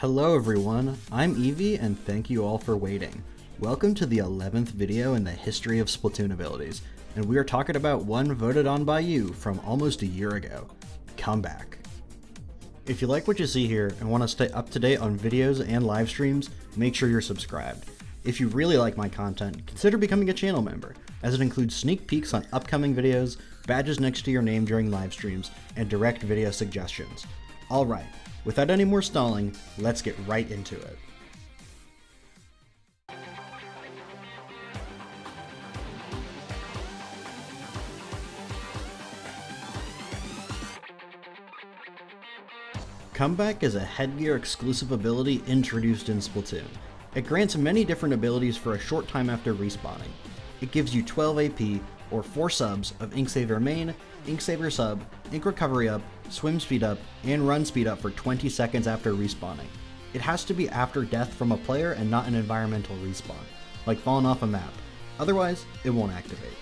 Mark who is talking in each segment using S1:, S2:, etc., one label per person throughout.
S1: Hello everyone, I'm Evie and thank you all for waiting. Welcome to the 11th video in the history of Splatoon abilities, and we are talking about one voted on by you from almost a year ago, Comeback. If you like what you see here and want to stay up to date on videos and live streams, make sure you're subscribed. If you really like my content, consider becoming a channel member, as it includes sneak peeks on upcoming videos, badges next to your name during live streams, and direct video suggestions. Alright, without any more stalling, let's get right into it. Comeback is a headgear exclusive ability introduced in Splatoon. It grants many different abilities for a short time after respawning. It gives you 12 AP, or 4 subs of Ink Saver main, Ink Saver sub, Ink Recovery up, Swim Speed up, and Run Speed up for 20 seconds after respawning. It has to be after death from a player and not an environmental respawn, like falling off a map. Otherwise, it won't activate.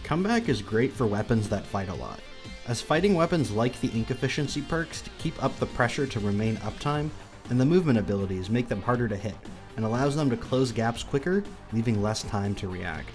S1: Comeback is great for weapons that fight a lot, as fighting weapons like the Ink Efficiency perks to keep up the pressure to remain uptime, and the movement abilities make them harder to hit, and allows them to close gaps quicker, leaving less time to react.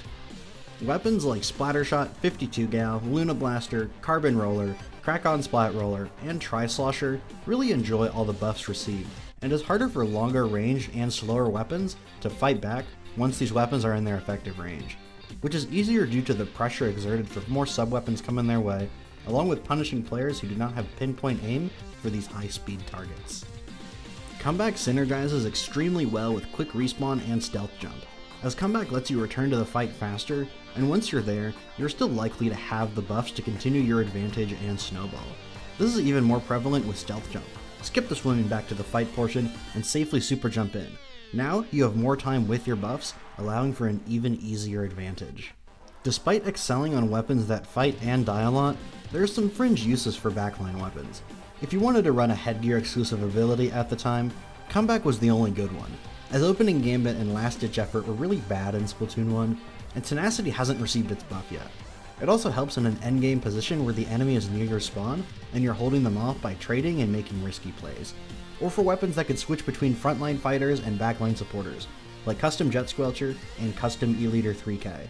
S1: Weapons like Splattershot, 52 Gal, Luna Blaster, Carbon Roller, Crack-On Splat Roller, and Tri-Slosher really enjoy all the buffs received, and is harder for longer range and slower weapons to fight back once these weapons are in their effective range, which is easier due to the pressure exerted for more sub-weapons coming their way, along with punishing players who do not have pinpoint aim for these high-speed targets. Comeback synergizes extremely well with quick respawn and stealth jump, as Comeback lets you return to the fight faster, and once you're there, you're still likely to have the buffs to continue your advantage and snowball. This is even more prevalent with stealth jump. Skip the swimming back to the fight portion and safely super jump in. Now you have more time with your buffs, allowing for an even easier advantage. Despite excelling on weapons that fight and die a lot, there are some fringe uses for backline weapons. If you wanted to run a headgear exclusive ability at the time, Comeback was the only good one, as Opening Gambit and Last Ditch Effort were really bad in Splatoon 1, and Tenacity hasn't received its buff yet. It also helps in an endgame position where the enemy is near your spawn, and you're holding them off by trading and making risky plays, or for weapons that can switch between frontline fighters and backline supporters, like Custom Jet Squelcher and Custom E-Liter 3K.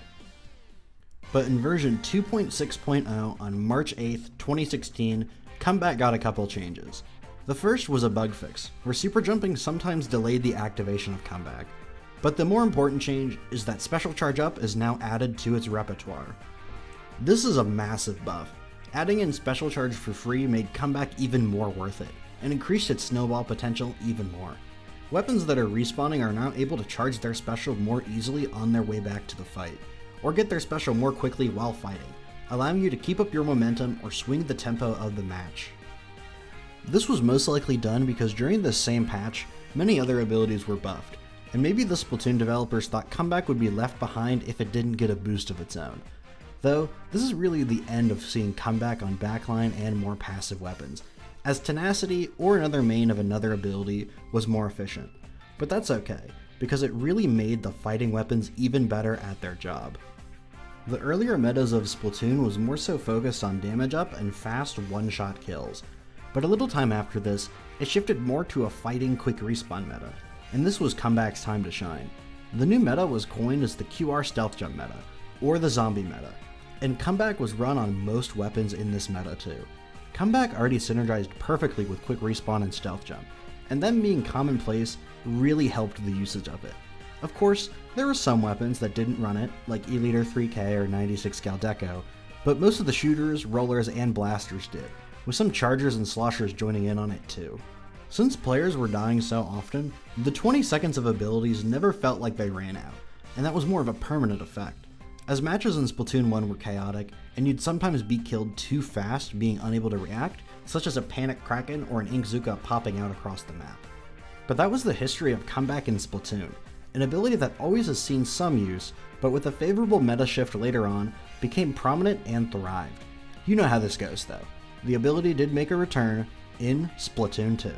S1: But in version 2.6.0 on March 8th, 2016, Comeback got a couple changes. The first was a bug fix, where super jumping sometimes delayed the activation of Comeback. But the more important change is that Special Charge Up is now added to its repertoire. This is a massive buff. Adding in Special Charge for free made Comeback even more worth it, and increased its snowball potential even more. Weapons that are respawning are now able to charge their special more easily on their way back to the fight, or get their special more quickly while fighting, allowing you to keep up your momentum or swing the tempo of the match. This was most likely done because during this same patch, many other abilities were buffed, and maybe the Splatoon developers thought Comeback would be left behind if it didn't get a boost of its own. Though, this is really the end of seeing Comeback on backline and more passive weapons, as Tenacity or another main of another ability was more efficient. But that's okay, because it really made the fighting weapons even better at their job. The earlier metas of Splatoon was more so focused on damage up and fast one-shot kills, but a little time after this, it shifted more to a fighting quick respawn meta, and this was Comeback's time to shine. The new meta was coined as the QR Stealth Jump meta, or the Zombie meta, and Comeback was run on most weapons in this meta too. Comeback already synergized perfectly with quick respawn and stealth jump, and them being commonplace really helped the usage of it. Of course, there were some weapons that didn't run it, like E-Liter 3K or 96 Gal Deco, but most of the shooters, rollers, and blasters did, with some chargers and sloshers joining in on it too. Since players were dying so often, the 20 seconds of abilities never felt like they ran out, and that was more of a permanent effect, as matches in Splatoon 1 were chaotic, and you'd sometimes be killed too fast being unable to react, such as a Panic Kraken or an Inkzooka popping out across the map. But that was the history of Comeback in Splatoon, an ability that always has seen some use, but with a favorable meta shift later on, became prominent and thrived. You know how this goes though. The ability did make a return in Splatoon 2.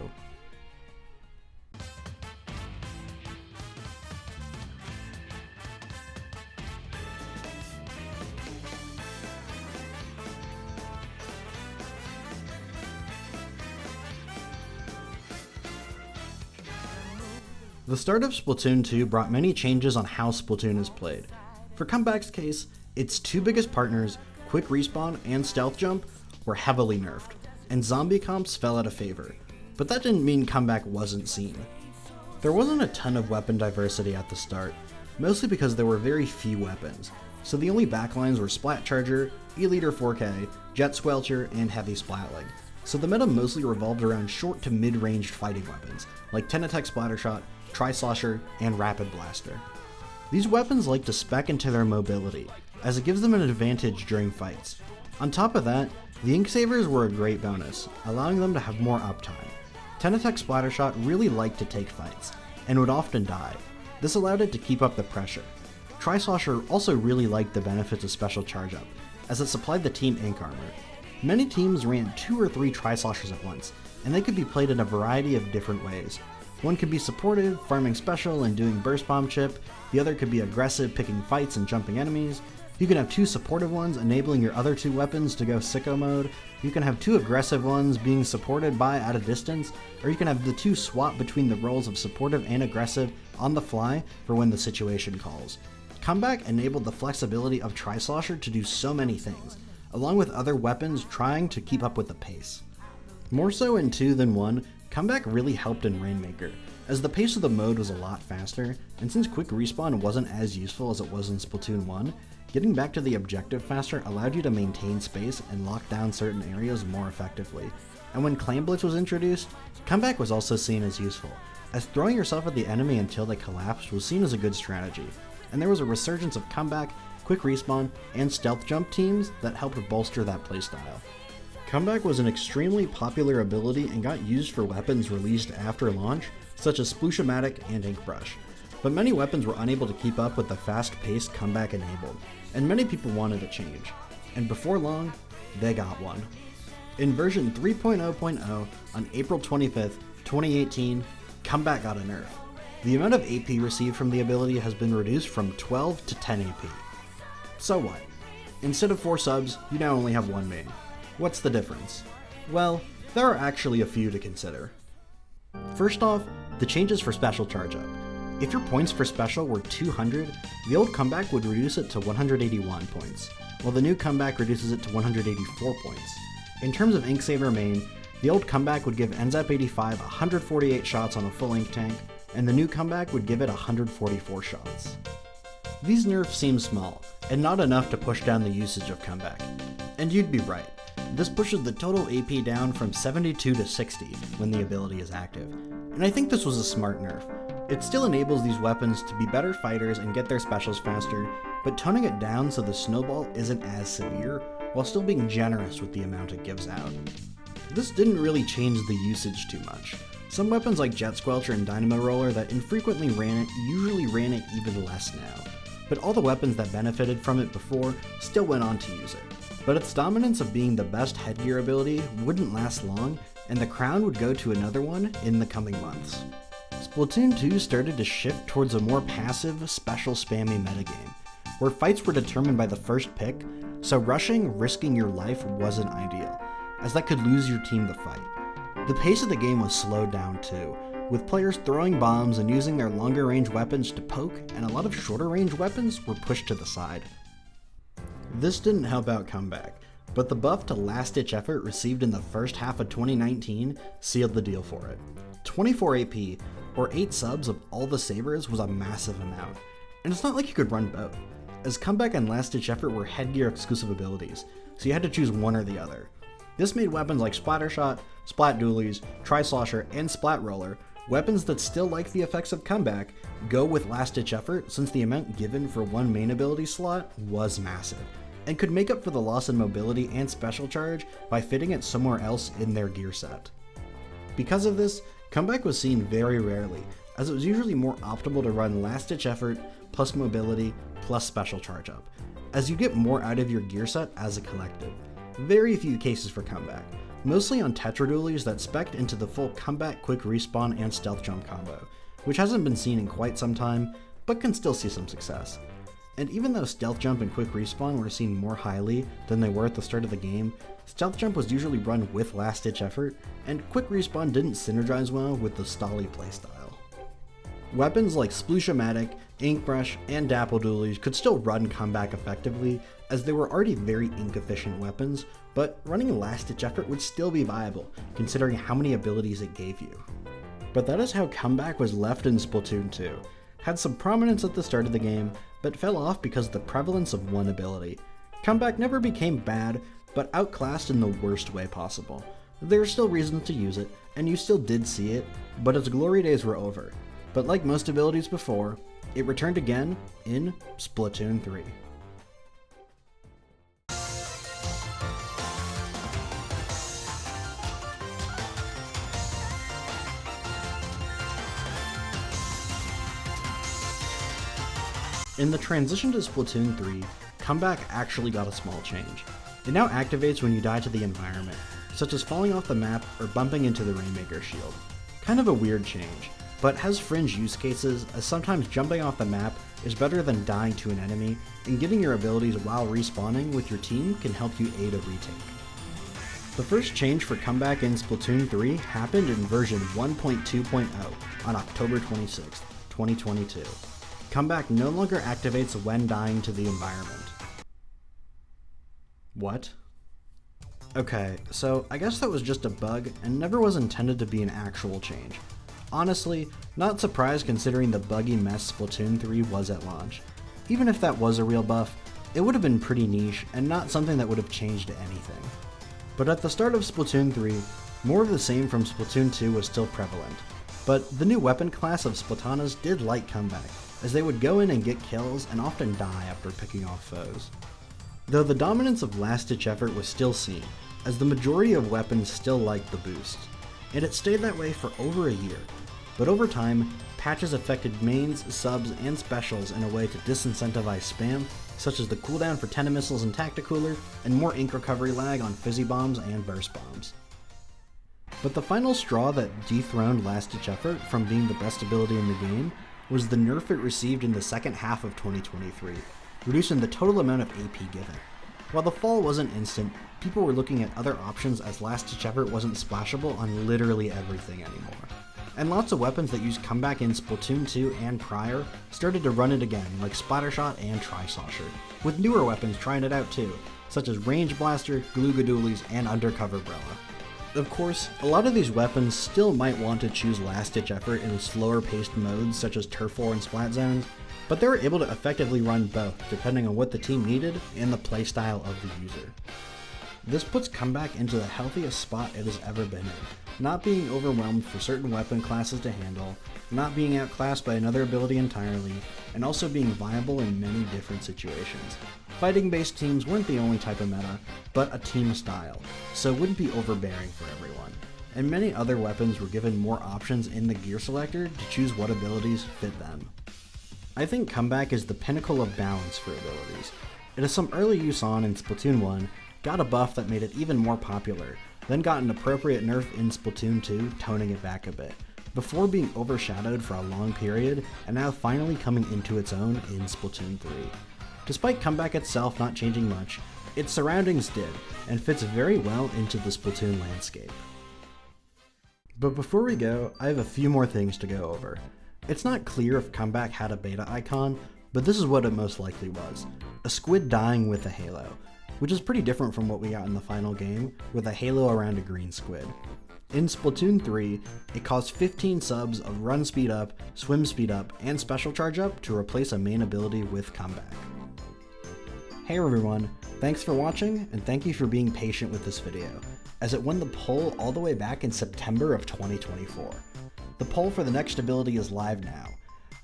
S1: The start of Splatoon 2 brought many changes on how Splatoon is played. For Comeback's case, its two biggest partners, Quick Respawn and Stealth Jump, were heavily nerfed, and zombie comps fell out of favor, but that didn't mean Comeback wasn't seen. There wasn't a ton of weapon diversity at the start, mostly because there were very few weapons, so the only backlines were Splat Charger, E-Liter 4K, Jet Squelcher, and Heavy Splatling, so the meta mostly revolved around short to mid-ranged fighting weapons, like 10-attack Splattershot, Tri-Slosher, and Rapid Blaster. These weapons like to spec into their mobility, as it gives them an advantage during fights. On top of that, the Ink Savers were a great bonus, allowing them to have more uptime. 10-attack Splattershot really liked to take fights, and would often die. This allowed it to keep up the pressure. Tri-Slosher also really liked the benefits of Special Charge Up, as it supplied the team ink armor. Many teams ran 2 or 3 Tri-Sloshers at once, and they could be played in a variety of different ways. One could be supportive, farming special and doing burst bomb chip, the other could be aggressive, picking fights and jumping enemies. You can have 2 supportive ones enabling your other 2 weapons to go sicko mode, you can have 2 aggressive ones being supported by at a distance, or you can have the 2 swap between the roles of supportive and aggressive on the fly for when the situation calls. Comeback enabled the flexibility of Tri-Slosher to do so many things, along with other weapons trying to keep up with the pace. More so in 2 than 1, Comeback really helped in Rainmaker, as the pace of the mode was a lot faster, and since Quick Respawn wasn't as useful as it was in Splatoon 1, getting back to the objective faster allowed you to maintain space and lock down certain areas more effectively. And when Clam Blitz was introduced, Comeback was also seen as useful, as throwing yourself at the enemy until they collapsed was seen as a good strategy, and there was a resurgence of Comeback, Quick Respawn, and Stealth Jump teams that helped bolster that playstyle. Comeback was an extremely popular ability and got used for weapons released after launch, such as Sploosh-O-Matic and Ink Brush, but many weapons were unable to keep up with the fast pace Comeback enabled, and many people wanted a change, and before long, they got one. In version 3.0.0 on April 25th, 2018, Comeback got a nerf. The amount of AP received from the ability has been reduced from 12 to 10 AP. So what? Instead of 4 subs, you now only have 1 main. What's the difference? Well, there are actually a few to consider. First off, the changes for Special Charge Up. If your points for Special were 200, the old Comeback would reduce it to 181 points, while the new Comeback reduces it to 184 points. In terms of Ink Saver main, the old Comeback would give NZAP85 148 shots on a full ink tank, and the new Comeback would give it 144 shots. These nerfs seem small, and not enough to push down the usage of Comeback. And you'd be right. This pushes the total AP down from 72 to 60 when the ability is active, and I think this was a smart nerf. It still enables these weapons to be better fighters and get their specials faster, but toning it down so the snowball isn't as severe, while still being generous with the amount it gives out. This didn't really change the usage too much. Some weapons like Jet Squelcher and Dynamo Roller that infrequently ran it usually ran it even less now, but all the weapons that benefited from it before still went on to use it. But its dominance of being the best headgear ability wouldn't last long, and the crown would go to another one in the coming months. Splatoon 2 started to shift towards a more passive, special spammy metagame, where fights were determined by the first pick, so rushing, risking your life wasn't ideal, as that could lose your team the fight. The pace of the game was slowed down too, with players throwing bombs and using their longer range weapons to poke, and a lot of shorter range weapons were pushed to the side. This didn't help out Comeback, but the buff to Last Ditch Effort received in the first half of 2019 sealed the deal for it. 24 AP, or 8 subs of all the sabers, was a massive amount, and it's not like you could run both, as Comeback and Last Ditch Effort were headgear exclusive abilities, so you had to choose one or the other. This made weapons like Splattershot, Splat Dualies, Tri-Slosher, and Splat Roller, weapons that still like the effects of Comeback, go with Last Ditch Effort since the amount given for one main ability slot was massive, and could make up for the loss in mobility and special charge by fitting it somewhere else in their gear set. Because of this, Comeback was seen very rarely, as it was usually more optimal to run Last Ditch Effort plus mobility plus special charge up, as you get more out of your gear set as a collective. Very few cases for Comeback, mostly on Tetra Dualies that spec'd into the full Comeback, Quick Respawn, and Stealth Jump combo, which hasn't been seen in quite some time, but can still see some success. And even though Stealth Jump and Quick Respawn were seen more highly than they were at the start of the game, Stealth Jump was usually run with Last Ditch Effort, and Quick Respawn didn't synergize well with the Stolly playstyle. Weapons like Splooshomatic, Inkbrush, and Dapple Doolies could still run Comeback effectively, as they were already very ink-efficient weapons, but running Last Ditch Effort would still be viable, considering how many abilities it gave you. But that is how Comeback was left in Splatoon 2. Had some prominence at the start of the game, but fell off because of the prevalence of one ability. Comeback never became bad, but outclassed in the worst way possible. There are still reasons to use it, and you still did see it, but its glory days were over. But like most abilities before, it returned again in Splatoon 3. In the transition to Splatoon 3, Comeback actually got a small change. It now activates when you die to the environment, such as falling off the map or bumping into the Rainmaker shield. Kind of a weird change, but has fringe use cases, as sometimes jumping off the map is better than dying to an enemy, and getting your abilities while respawning with your team can help you aid a retake. The first change for Comeback in Splatoon 3 happened in version 1.2.0 on October 26, 2022. Comeback no longer activates when dying to the environment. What? Okay, so I guess that was just a bug and never was intended to be an actual change. Honestly, not surprised considering the buggy mess Splatoon 3 was at launch. Even if that was a real buff, it would have been pretty niche and not something that would have changed anything. But at the start of Splatoon 3, more of the same from Splatoon 2 was still prevalent. But the new weapon class of Splatanas did like Comeback, as they would go in and get kills and often die after picking off foes. Though the dominance of Last Ditch Effort was still seen, as the majority of weapons still liked the boost, and it stayed that way for over a year. But over time, patches affected mains, subs, and specials in a way to disincentivize spam, such as the cooldown for Tenta Missiles and Tacticooler, and more ink recovery lag on Fizzy Bombs and Burst Bombs. But the final straw that dethroned Last Ditch Effort from being the best ability in the game was the nerf it received in the second half of 2023, reducing the total amount of AP given. While the fall wasn't instant, people were looking at other options as Last Ditch Effort wasn't splashable on literally everything anymore. And lots of weapons that used Comeback in Splatoon 2 and prior started to run it again, like Splattershot and Tri-Slosher, with newer weapons trying it out too, such as Range Blaster, Gloogadoolies, and Undercover Brella. Of course, a lot of these weapons still might want to choose Last Ditch Effort in slower paced modes such as Turf War and Splat Zones, but they were able to effectively run both depending on what the team needed and the playstyle of the user. This puts Comeback into the healthiest spot it has ever been in, not being overwhelmed for certain weapon classes to handle, not being outclassed by another ability entirely, and also being viable in many different situations. Fighting-based teams weren't the only type of meta, but a team style, so it wouldn't be overbearing for everyone. And many other weapons were given more options in the gear selector to choose what abilities fit them. I think Comeback is the pinnacle of balance for abilities. It has some early use on in Splatoon 1, got a buff that made it even more popular, then got an appropriate nerf in Splatoon 2, toning it back a bit, before being overshadowed for a long period, and now finally coming into its own in Splatoon 3. Despite Comeback itself not changing much, its surroundings did, and fits very well into the Splatoon landscape. But before we go, I have a few more things to go over. It's not clear if Comeback had a beta icon, but this is what it most likely was: a squid dying with a halo, which is pretty different from what we got in the final game, with a halo around a green squid. In Splatoon 3, it cost 15 subs of Run Speed Up, Swim Speed Up, and Special Charge Up to replace a main ability with Comeback. Hey everyone, thanks for watching, and thank you for being patient with this video, as it won the poll all the way back in September of 2024. The poll for the next ability is live now.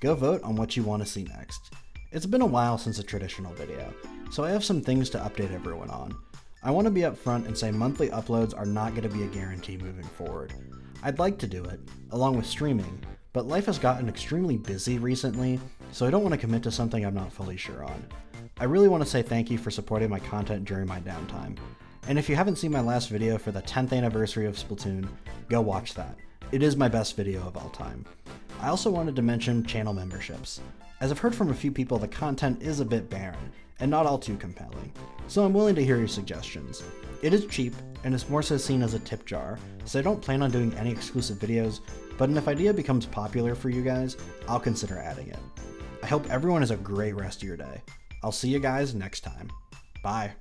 S1: Go vote on what you want to see next. It's been a while since a traditional video, so I have some things to update everyone on. I want to be upfront and say monthly uploads are not going to be a guarantee moving forward. I'd like to do it, along with streaming, but life has gotten extremely busy recently, so I don't want to commit to something I'm not fully sure on. I really want to say thank you for supporting my content during my downtime. And if you haven't seen my last video for the 10th anniversary of Splatoon, go watch that. It is my best video of all time. I also wanted to mention channel memberships. As I've heard from a few people, the content is a bit barren, and not all too compelling, so I'm willing to hear your suggestions. It is cheap, and it's more so seen as a tip jar, so I don't plan on doing any exclusive videos, but if idea becomes popular for you guys, I'll consider adding it. I hope everyone has a great rest of your day. I'll see you guys next time. Bye.